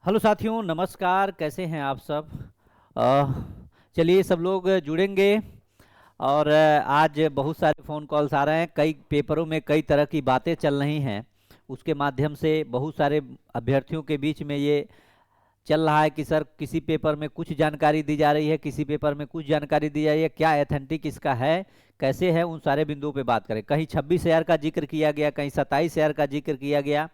Hello साथियों, नमस्कार। कैसे हैं आप सब? अ, चलिए सब लोग जुड़ेंगे। और आज बहुत सारे फ़ोन कॉल्स आ रहे हैं। कई पेपरों में कई तरह की बातें चल रही हैं। उसके माध्यम से बहुत सारे अभ्यर्थियों के बीच में ये चल रहा है कि सर किसी पेपर में कुछ जानकारी दी जा रही है, किसी पेपर में कुछ जानकारी दी जा रही है। क्या एथेंटिक इसका है, कैसे है, उन सारे बिंदुओं पे बात करें। कहीं 26,000 का जिक्र किया गया, कहीं 27,000 का जिक्र किया गया।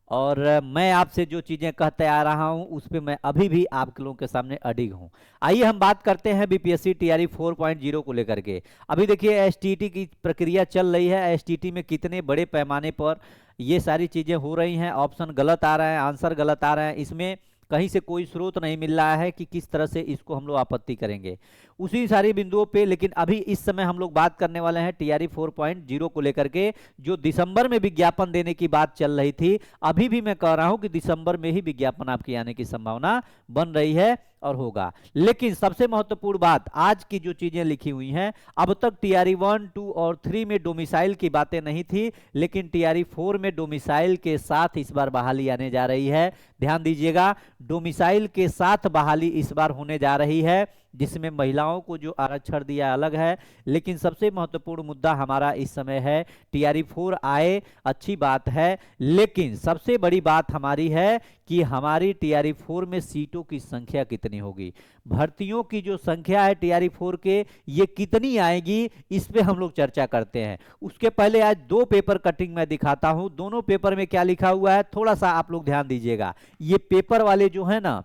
और मैं आपसे जो चीजें कहते आ रहा हूं उस पे मैं अभी भी आप लोगों के सामने अडिग हूं। आइए हम बात करते हैं बीपीएससी टीआरई 4.0 को लेकर के। अभी देखिए एसटीटी की प्रक्रिया चल रही है। एसटीटी में कितने बड़े पैमाने पर ये सारी चीजें हो रही हैं। ऑप्शन गलत आ रहे हैं, आंसर गलत आ रहे हैं। इसमें कहीं से कोई स्रोत नहीं मिल रहा है कि किस तरह से इसको हम लोग आपत्ति करेंगे उसी सारी बिंदुओं पे। लेकिन अभी इस समय हम लोग बात करने वाले हैं टीआरई 4.0 को लेकर के, जो दिसंबर में विज्ञापन देने की बात चल रही थी। अभी भी मैं कह रहा हूं कि दिसंबर में ही विज्ञापन आपके आने की संभावना बन रही है और होगा। लेकिन सबसे महत्वपूर्ण बात आज की जो चीजें लिखी हुई हैं, अब तक टीआरई 1, 2 और 3 में डोमिसाइल की बातें नहीं थी, लेकिन टीआरई 4 में डोमिसाइल के साथ इस बार बहाली आने जा रही है। ध्यान दीजिएगा, डोमिसाइल के साथ बहाली इस बार होने जा रही है, जिसमें महिलाओं को जो आरक्षण दिया अलग है। लेकिन सबसे महत्वपूर्ण मुद्दा हमारा इस समय है टीआरई 4 आए, अच्छी बात है, लेकिन सबसे बड़ी बात हमारी है कि हमारी टीआरई 4 में सीटों की संख्या कितनी होगी। भर्तियों की जो संख्या है टीआरई 4 के, ये कितनी आएगी, इस पे हम लोग चर्चा करते हैं। उसके पहले आज दो पेपर कटिंग मैं दिखाता हूं। दोनों पेपर में क्या लिखा हुआ है थोड़ा सा आप लोग ध्यान दीजिएगा। ये पेपर वाले जो है ना,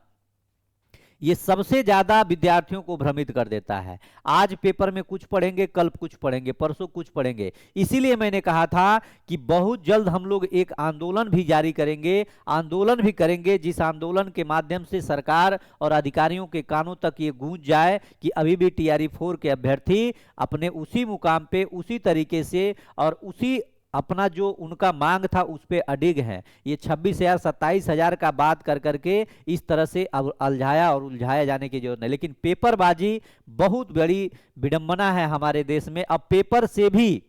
ये सबसे ज्यादा विद्यार्थियों को भ्रमित कर देता है। आज पेपर में कुछ पढ़ेंगे, कल कुछ पढ़ेंगे, परसों कुछ पढ़ेंगे। इसीलिए मैंने कहा था कि बहुत जल्द हम लोग एक आंदोलन भी जारी करेंगे, आंदोलन भी करेंगे, जिस आंदोलन के माध्यम से सरकार और अधिकारियों के कानों तक ये गूंज जाए कि अभी भी टीआरई 4 के अभ्यर्थी अपने उसी मुकाम पे उसी तरीके से और उसी अपना जो उनका मांग था उस पे अडिग है। ये 26,000 27,000 का बात कर करके इस तरह से अब अलझाया और उलझाया जाने की जरूरत नहीं। लेकिन पेपरबाजी बहुत बड़ी विडंबना है हमारे देश में। अब पेपर से भी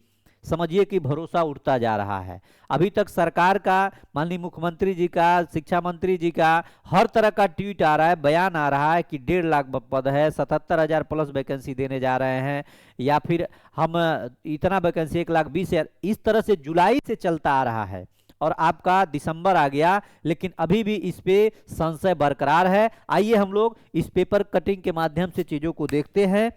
समझिए कि भरोसा उठता जा रहा है। अभी तक सरकार का, माननीय मुख्यमंत्री जी का, शिक्षा मंत्री जी का हर तरह का ट्वीट आ रहा है, बयान आ रहा है कि 1.5 लाख पद है, 77,000 प्लस वैकेंसी देने जा रहे हैं, या फिर हम इतना वैकेंसी 1,20,000, इस तरह से जुलाई से चलता आ रहा है। और आपका दिसंबर आ गया, लेकिन अभी भी इस पे संशय बरकरार है। आइए हम लोग इस पेपर कटिंग के माध्यम से चीजों को देखते हैं।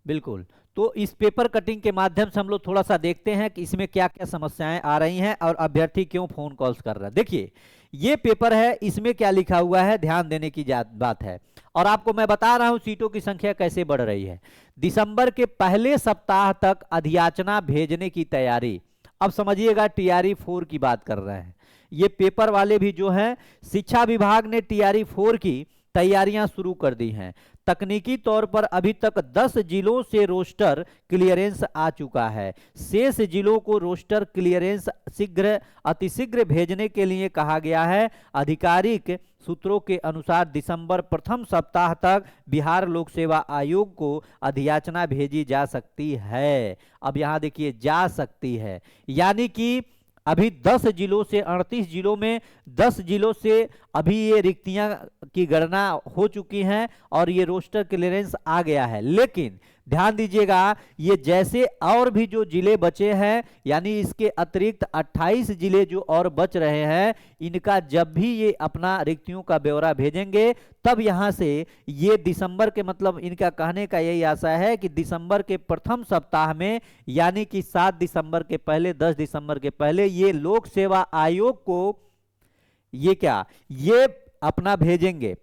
बिल्कुल। तो इस पेपर कटिंग के माध्यम से हम लोग थोड़ा सा देखते हैं कि इसमें क्या क्या समस्याएं आ रही हैं और अभ्यर्थी क्यों फोन कॉल्स कर रहा है। देखिए ये पेपर है, इसमें क्या लिखा हुआ है ध्यान देने की बात है। और आपको मैं बता रहा हूं सीटों की संख्या कैसे बढ़ रही है। दिसंबर के पहले सप्ताह तक अधियाचना भेजने की तैयारी। अब समझिएगा टीआरई 4 की बात कर रहे हैं ये पेपर वाले भी जो हैं। शिक्षा विभाग ने टीआरई 4 की तैयारियां शुरू कर दी हैं। तकनीकी तौर पर अभी तक 10 जिलों से रोस्टर क्लियरेंस आ चुका है। शेष जिलों को रोस्टर क्लियरेंस अतिशीघ्र भेजने के लिए कहा गया है। आधिकारिक सूत्रों के अनुसार दिसंबर प्रथम सप्ताह तक बिहार लोक सेवा आयोग को अधियाचना भेजी जा सकती है। अब यहां देखिए जा सकती है, यानी कि अभी 10 जिलों से 38 जिलों में 10 जिलों से अभी ये रिक्तियां की गणना हो चुकी हैं और ये रोस्टर क्लियरेंस आ गया है। लेकिन ध्यान दीजिएगा, ये जैसे और भी जो जिले बचे हैं, यानी इसके अतिरिक्त 28 जिले जो और बच रहे हैं, इनका जब भी ये अपना रिक्तियों का ब्यौरा भेजेंगे, तब यहां से ये दिसंबर के, मतलब इनका कहने का यही आशा है कि दिसंबर के प्रथम सप्ताह में, यानी कि 7 दिसंबर के पहले, 10 दिसंबर के पहले ये लोक सेवा आयोग को ये अपना भेजेंगे,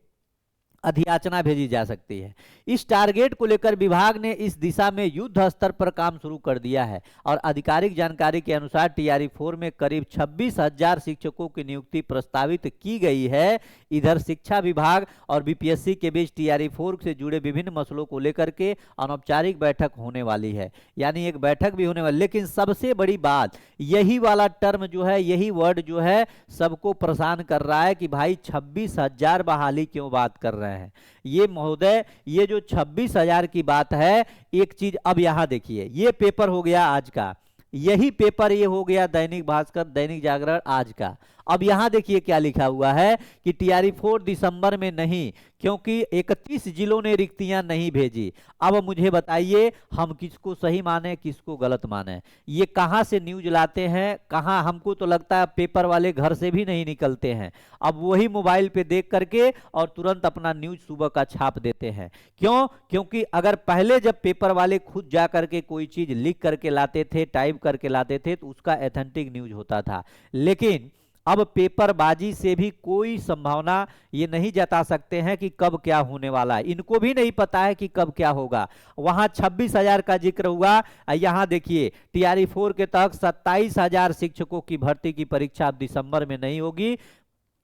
अधियाचना भेजी जा सकती है। इस टारगेट को लेकर विभाग ने इस दिशा में युद्ध स्तर पर काम शुरू कर दिया है और आधिकारिक जानकारी के अनुसार टीआरई 4 में करीब 26,000 शिक्षकों की नियुक्ति प्रस्तावित की गई है। इधर शिक्षा विभाग और बीपीएससी के बीच टीआरई 4 से जुड़े विभिन्न मसलों को लेकर के अनौपचारिक बैठक होने वाली है, यानी एक बैठक भी होने वाली। लेकिन सबसे बड़ी बात यही वाला टर्म जो है, यही वर्ड जो है सबको परेशान कर रहा है कि भाई 26,000 बहाली क्यों बात कर रहे हैं। ये महोदय, ये जो 26,000 की बात है, एक चीज अब यहां देखिए, ये पेपर हो गया आज का, यही पेपर ये हो गया दैनिक भास्कर, दैनिक जागरण आज का। अब यहां देखिए क्या लिखा हुआ है कि टीआरई 4 दिसंबर में नहीं, क्योंकि 31 जिलों ने रिक्तियां नहीं भेजी। अब मुझे बताइए हम किसको सही माने किसको गलत माने? ये कहां से न्यूज लाते हैं, कहां? हमको तो लगता है पेपर वाले घर से भी नहीं निकलते हैं, अब वही मोबाइल पे देख करके और तुरंत अपना न्यूज सुबह का छाप देते हैं। क्यों? क्योंकि अगर पहले जब पेपर वाले खुद जा करके कोई चीज लिख करके लाते थे, टाइप करके लाते थे, तो उसका एथेंटिक न्यूज होता था। लेकिन अब पेपरबाजी से भी कोई संभावना ये नहीं जता सकते हैं कि कब क्या होने वाला है, इनको भी नहीं पता है कि कब क्या होगा। वहां 26,000 का जिक्र हुआ, यहां देखिए टीआरई 4 के तहत 27,000 शिक्षकों की भर्ती की परीक्षा अब दिसंबर में नहीं होगी,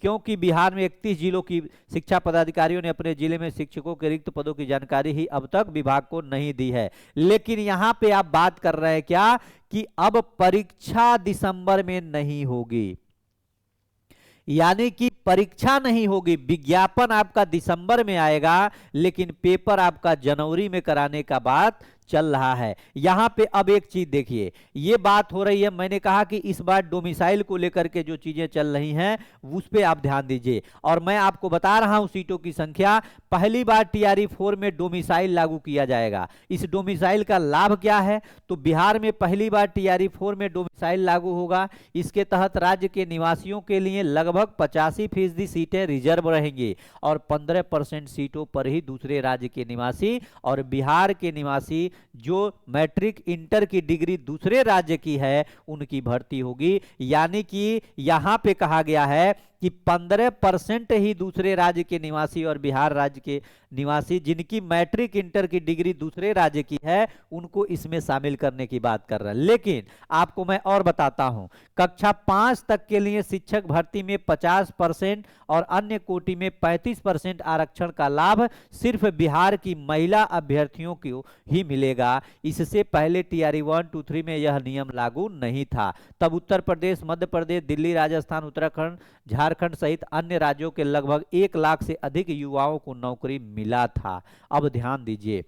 क्योंकि बिहार में 31 जिलों की शिक्षा पदाधिकारियों ने अपने जिले में शिक्षकों के रिक्त पदों की जानकारी ही अब तक विभाग को नहीं दी है। लेकिन यहां पे आप बात कर रहे हैं क्या कि अब परीक्षा दिसंबर में नहीं होगी, यानी कि परीक्षा नहीं होगी, विज्ञापन आपका दिसंबर में आएगा लेकिन पेपर आपका जनवरी में कराने का बात चल रहा है। यहां पे अब एक चीज देखिए, ये बात हो रही है, मैंने कहा कि इस बार डोमिसाइल को लेकर के जो चीजें चल रही हैं उस पे आप ध्यान दीजिए। और मैं आपको बता रहा हूं सीटों की संख्या, पहली बार टीआरई 4 में डोमिसाइल लागू किया जाएगा। इस डोमिसाइल का लाभ क्या है? तो बिहार में पहली बार टीआरई 4 में डोमिसाइल लागू होगा। इसके तहत राज्य के निवासियों के लिए लगभग 85% सीटें रिजर्व रहेंगी और 15% सीटों पर ही दूसरे राज्य के निवासी और बिहार के निवासी जो मैट्रिक इंटर की डिग्री दूसरे राज्य की है उनकी भर्ती होगी। यानी कि यहां पे कहा गया है कि 15% ही दूसरे राज्य के निवासी और बिहार राज्य के निवासी जिनकी मैट्रिक इंटर की डिग्री दूसरे राज्य की है उनको इसमें शामिल करने की बात कर रहा है। लेकिन आपको मैं और बताता हूं, कक्षा 5 तक के लिए शिक्षक भर्ती में 50% और अन्य कोटि में 35% आरक्षण का लाभ सिर्फ बिहार की महिला अभ्यर्थियों को ही मिलेगा। इससे पहले टीआरई 1, 2, 3 में यह नियम लागू नहीं था। तब उत्तर प्रदेश, मध्य प्रदेश, दिल्ली, राजस्थान, उत्तराखंड, झारखंड सहित अन्य राज्यों के लगभग 1 लाख से अधिक युवाओं को नौकरी मिला था। अब ध्यान दीजिए,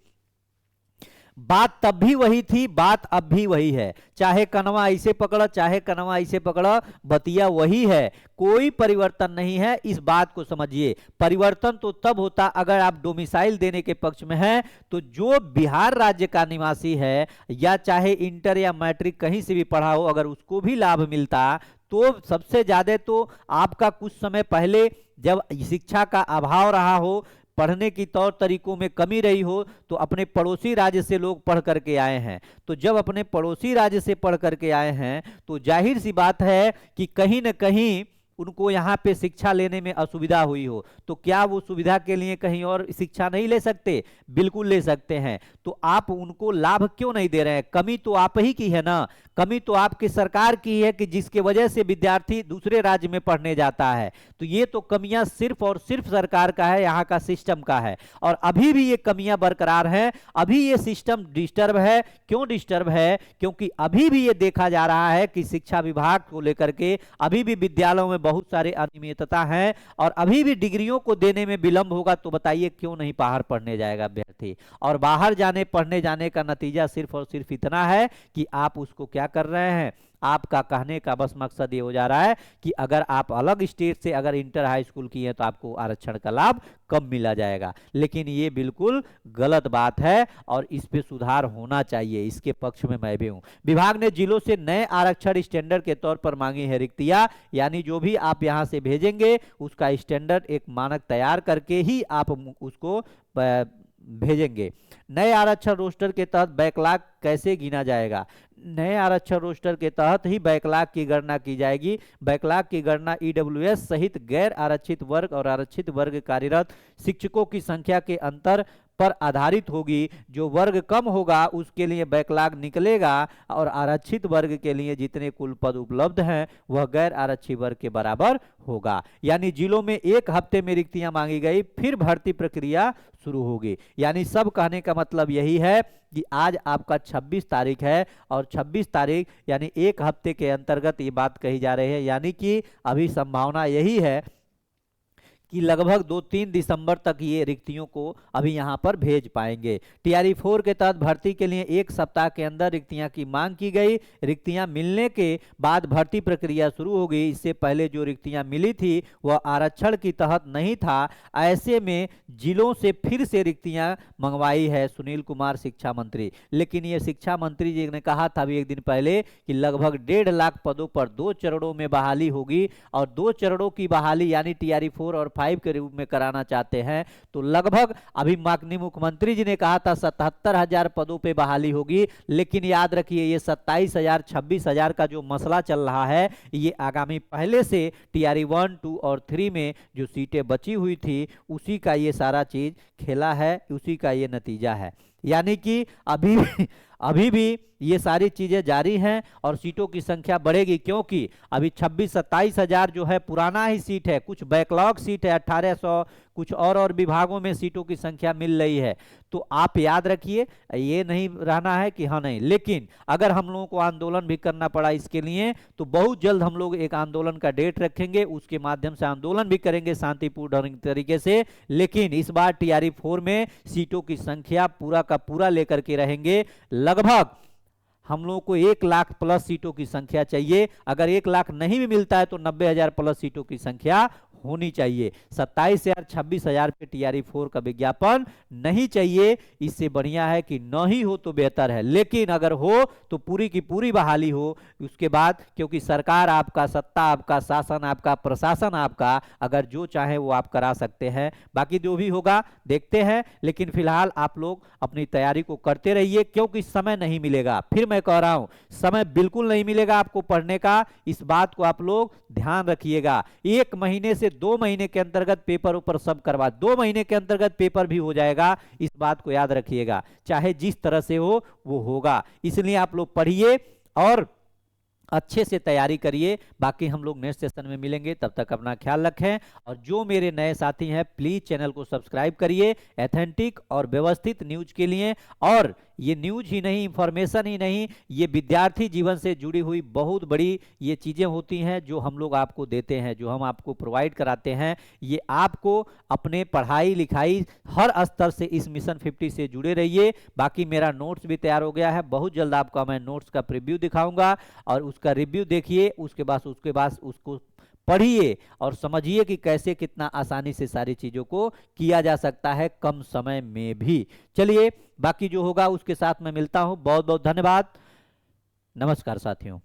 बात तब भी वही थी, बात अब भी वही है। चाहे कनवा ऐसे पकड़ा चाहे कनवा ऐसे पकड़ा, बतिया वही है, कोई परिवर्तन नहीं है। इस बात को समझिए, परिवर्तन तो तब होता अगर आप डोमिसाइल देने के पक्ष में हैं, तो जो बिहार राज्य का निवासी है या चाहे इंटर या मैट्रिक कहीं से भी पढ़ा हो, अगर उसको भी लाभ मिलता तो सबसे ज्यादा तो आपका कुछ समय पहले जब शिक्षा का अभाव रहा हो, पढ़ने की तौर तरीकों में कमी रही हो, तो अपने पड़ोसी राज्य से लोग पढ़ करके आए हैं। तो जब अपने पड़ोसी राज्य से पढ़ करके आए हैं तो जाहिर सी बात है कि कहीं न कहीं उनको यहाँ पे शिक्षा लेने में असुविधा हुई हो, तो क्या वो सुविधा के लिए कहीं और शिक्षा नहीं ले सकते? बिल्कुल ले सकते हैं। तो आप उनको लाभ क्यों नहीं दे रहे हैं? कमी तो आप ही की है ना, कमी तो आपकी सरकार की है कि जिसके वजह से विद्यार्थी दूसरे राज्य में पढ़ने जाता है। तो ये तो कमियां सिर्फ और सिर्फ सरकार का है, यहाँ का सिस्टम का है, और अभी भी ये कमियां बरकरार हैं। अभी ये सिस्टम डिस्टर्ब है। क्यों डिस्टर्ब है? क्योंकि अभी भी ये देखा जा रहा है कि शिक्षा विभाग को लेकर के अभी भी विद्यालयों में बहुत सारे अनियमितता हैं और अभी भी डिग्रियों को देने में विलंब होगा। तो बताइए क्यों नहीं बाहर पढ़ने जाएगा अभ्यर्थी? और बाहर जाने पढ़ने जाने का नतीजा सिर्फ और सिर्फ इतना है कि आप उसको क्या कर रहे हैं, आपका कहने का बस मकसद ये हो जा रहा है कि अगर आप अलग स्टेट से अगर इंटर हाई स्कूल की है तो आपको आरक्षण का लाभ कम मिला जाएगा। लेकिन ये बिल्कुल गलत बात है और इस पे सुधार होना चाहिए, इसके पक्ष में मैं भी हूं। विभाग ने जिलों से नए आरक्षण स्टैंडर्ड के तौर पर मांगी है रिक्तियां, यानी जो भी आप यहां से भेजेंगे उसका स्टैंडर्ड एक मानक तैयार करके ही आप उसको भेजेंगे। नए आरक्षण रोस्टर के तहत बैकलॉग कैसे गिना जाएगा? नए आरक्षण रोस्टर के तहत ही बैकलॉग की गणना की जाएगी। बैकलॉग की गणना ईडब्ल्यूएस सहित गैर आरक्षित वर्ग और आरक्षित वर्ग कार्यरत शिक्षकों की संख्या के अंतर पर आधारित होगी। जो वर्ग कम होगा उसके लिए बैकलॉग निकलेगा और आरक्षित वर्ग के लिए जितने कुल पद उपलब्ध हैं वह गैर आरक्षित वर्ग के बराबर होगा। यानी जिलों में 1 हफ्ते में रिक्तियां मांगी गई, फिर भर्ती प्रक्रिया शुरू होगी। यानी सब कहने का मतलब यही है कि आज आपका 26 तारीख है और 26 तारीख यानी 1 हफ्ते के अंतर्गत ये बात कही जा रही है। यानी कि अभी संभावना यही है कि लगभग 2-3 दिसंबर तक ये रिक्तियों को अभी यहाँ पर भेज पाएंगे। टीआरई 4 के तहत भर्ती के लिए 1 सप्ताह के अंदर रिक्तियां की मांग की गई। रिक्तियां मिलने के बाद भर्ती प्रक्रिया शुरू हो गई। इससे पहले जो रिक्तियां मिली थी वह आरक्षण की तहत नहीं था। ऐसे में जिलों से फिर से रिक्तियां मंगवाई है सुनील कुमार शिक्षा मंत्री। लेकिन ये शिक्षा मंत्री जी ने कहा था अभी एक दिन पहले कि लगभग 1.5 लाख पदों पर 2 चरणों में बहाली होगी, और 2 चरणों की बहाली यानी टीआरई 4 और 5 के रूप में कराना चाहते हैं। तो लगभग अभी माननीय मुख्यमंत्री जी ने कहा था 77,000 पदों पे बहाली होगी। लेकिन याद रखिए ये 27,000 26,000 का जो मसला चल रहा है, ये आगामी पहले से टीआरई 1, 2 और 3 में जो सीटें बची हुई थी उसी का ये सारा चीज खेला है, उसी का ये नतीजा है। यानी कि अभी भी ये सारी चीजें जारी हैं और सीटों की संख्या बढ़ेगी, क्योंकि अभी 26-27 हजार जो है पुराना ही सीट है, कुछ बैकलॉग सीट है 1800, कुछ और विभागों में सीटों की संख्या मिल रही है। तो आप याद रखिए, ये नहीं रहना है कि हाँ नहीं, लेकिन अगर हम लोगों को आंदोलन भी करना पड़ा इसके लिए तो बहुत जल्द हम लोग एक आंदोलन का डेट रखेंगे, उसके माध्यम से आंदोलन भी करेंगे शांतिपूर्ण तरीके से। लेकिन इस बार टीआरई 4 में सीटों की संख्या पूरा का पूरा लेकर के रहेंगे। लगभग हम लोगों को 1 लाख प्लस सीटों की संख्या चाहिए। अगर 1 लाख नहीं भी मिलता है तो 90,000 प्लस सीटों की संख्या होनी चाहिए। 27,000 26,000 पे टीआरई 4 का विज्ञापन नहीं चाहिए। इससे बढ़िया है कि न ही हो तो बेहतर है, लेकिन अगर हो तो पूरी की पूरी बहाली हो उसके बाद, क्योंकि सरकार आपका, सत्ता आपका, शासन आपका, प्रशासन आपका, अगर जो चाहे वो आप करा सकते हैं। बाकी जो भी होगा देखते हैं, लेकिन फिलहाल आप लोग अपनी तैयारी को करते रहिए, क्योंकि समय नहीं मिलेगा। फिर मैं कह रहा हूं समय बिल्कुल नहीं मिलेगा आपको पढ़ने का, इस बात को आप लोग ध्यान रखिएगा। 1 महीने से 2 महीने के अंतर्गत पेपर ऊपर सब करवा, 2 महीने के अंतर्गत पेपर भी हो जाएगा, इस बात को याद रखिएगा। चाहे जिस तरह से हो वो होगा, इसलिए आप लोग पढ़िए और अच्छे से तैयारी करिए। बाकी हम लोग नेक्स्ट सेशन में मिलेंगे, तब तक अपना ख्याल रखें। और जो मेरे नए साथी हैं प्लीज चैनल को सब्सक्राइब करिए ऑथेंटिक और व्यवस्थित न्यूज के लिए। और ये न्यूज ही नहीं, इंफॉर्मेशन ही नहीं, ये विद्यार्थी जीवन से जुड़ी हुई बहुत बड़ी ये चीजें होती हैं जो हम लोग आपको देते हैं, जो हम आपको प्रोवाइड कराते हैं। ये आपको अपने पढ़ाई लिखाई हर स्तर से इस मिशन 50 से जुड़े रहिए। बाकी मेरा नोट्स भी तैयार हो गया है, बहुत जल्द आपको मैं नोट्स का प्रीव्यू दिखाऊंगा, और उसका रिव्यू देखिए, उसके बाद उसको पढ़िए और समझिए कि कैसे कितना आसानी से सारी चीजों को किया जा सकता है कम समय में भी। चलिए बाकी जो होगा उसके साथ मैं मिलता हूं। बहुत बहुत धन्यवाद। नमस्कार साथियों।